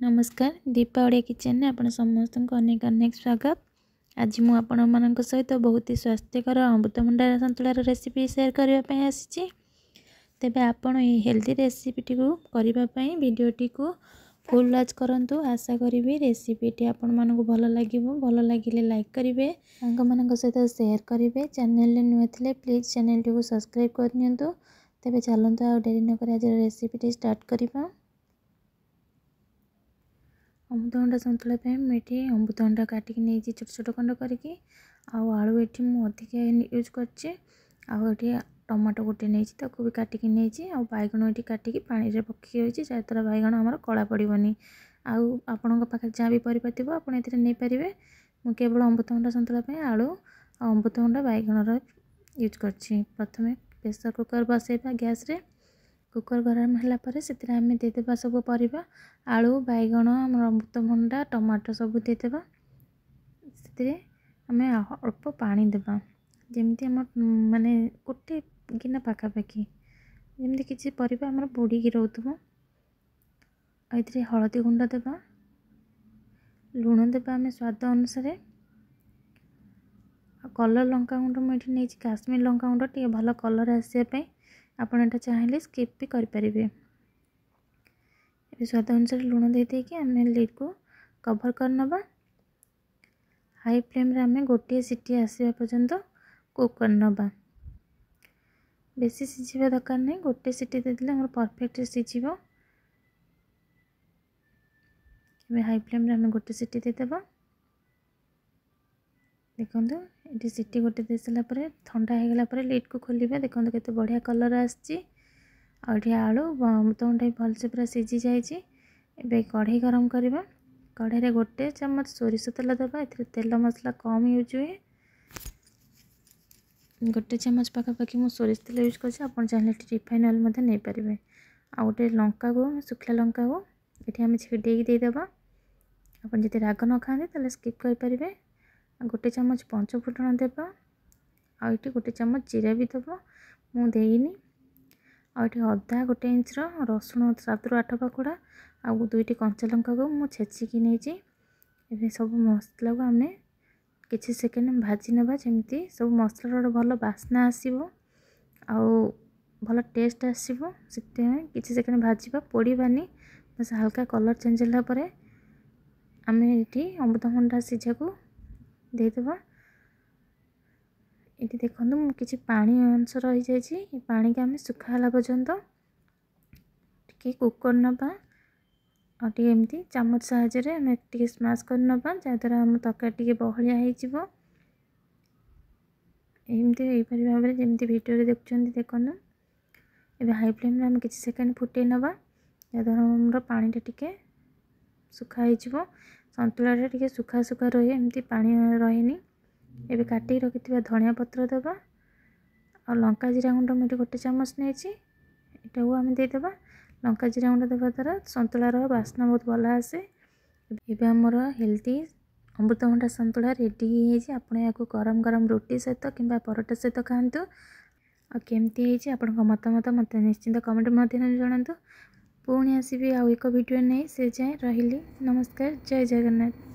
नमस्कार दीपा ओडिया किचन में आपण समस्त को अनेक अनेक स्वागत। आज मु आपण मानक सहित बहुत ही स्वास्थ्यकर अमृतभंडा संतुलार रेसिपी शेयर करने आसी। तेबे आपण हेल्दी रेसिपी को करने वीडियोटी को फुल वॉच करंतु। आशा करी रेसिपीटी आपण मानक भल लगे, भल लगे लाइक करेंगे, मान सहित शेयर करेंगे। चैनल नुआ थे प्लीज चैनल टी को सब्सक्राइब करनी। तेबे चलते आ डेरी नक आज रेसिपीटी स्टार्ट करवा। अमृतभंडा संतुला मुझे अमृतभंडा काटिक नहीं छोट छोट खंड करके आलू ये अधिक यूज कर टमाटो गोटे नहीं भी काटिक नहीं बैगण ये काटिक पानी में पकई जहाँद्वारा बैगण आमर कला पड़ोनी। आपण पाखे जहाँ भी परिवा थी नहीं पारे। मुझे केवल अमृतभंडा संतुला आलू अमृतभंडा बैगण यूज कर। प्रथम प्रेसर कुकर बसैबा गैस रे। कुकर गरम है आम देदेबा सब परिवा आलू बैगण अमृतभंडा टमाटो सब देदेबा। से आम अल्प पानी देबा जमती आम माने गोटे गिना पाखापाखि जमती किसी परिवा आम बुड़ी रोथबो। ये हलदी गुंड देबा, लुण देबा आम स्वाद अनुसार। कलर लंका गुंड मुझे नहीं काश्मीर लंका गुंड टे भल कलर आसापी आप चाहिए स्किप भी करें। स्वाद अनुसार लुण दे देकी आम लिड को कवर करनबा। हाई फ्लेम रे आम गोटे सीटी आसवा पर्यंत कुक करनबा। बेसी सीझा दरकार नहीं, गोटे सीटी देदेले आम परफेक्ट सीझिबो। हाई फ्लेम रे आम गोटे सीटी देदेबा। देखो ये सीटी गोटे दे सारापर ठंडा हो गला लिड को खोलिबा। देखो केते बढ़िया कलर आसी। आलू अमृतभंडा भलसे पूरा सीझी जाए। कढ़ई गरम करवा। कढ़ई गोटे चम्मच सोरिष तेल देवा। ए तेल मसला कम यूज हुए। गोटे चम्मच पाखापाखि मुझे सोरिष तेल यूज कर चाहिए रिफाइन ऑयल नहीं पारे। आ गोटे लंका को शुखला लंका को ये आम छिड़े देदेबा। आप जब राग न खाते स्किप करें। गोटे चम्मच पंचफुटण देवा। आईटी गोटे चम्मच जीरा भी देव मुदेनी। आईटी अदा गोटे इंच रसुण 7 ରୁ 8 पाखुड़ा आ 2टी कंचा लंका को मुझे छेचिकी नहीं। सब मसला को आम किसी सेकेंड भाजी नवा जमती सब मसला भल बास्ना आसो भल टेस्ट आसो। से किसी सेकेंड भाजवा पोड़ानी बस हल्का कलर चेंज है आम ये अमृतभंडा सीझा को देदेबा। ये देखो किसी पानी अंश रही जाए पानी के आम सुखाला पर्यंत टी कुक करनबा। एमती चामच साहाय्य आम टी स्माश करनबा जहाँद्वारा आम तरकारी टी बहलिया हो। एमती यही भाव में जमी वीडियो देखुं देखो ये हाई फ्लेम रे आम किसी सेकेंड फुटे नवा जहाँद्वारा आम पानी टी सुखा हो। संतुला टे सुखा सुखा रही एमती पानी रही। एबे काटी रखि धनिया पत्र देवा और लंका जीरा गुंड मुझे गोटे चम्मच नहीं को आम देदेबा। लंका जीरा गुंड देवा द्वारा संतुलार बास्ना बहुत भल आसे। एबे हमर हेल्दी अमृतभंडा संतुला रेडी हो। आप गरम गरम रोटी सहित कि परोटा सहित खातु। केमती आपण मतामत मत निश्चिंत कमेंट माध्यम जनातु। पुणी आसबि आउ एक वीडियो नहीं से जाए रही। नमस्कार, जय जगन्नाथ।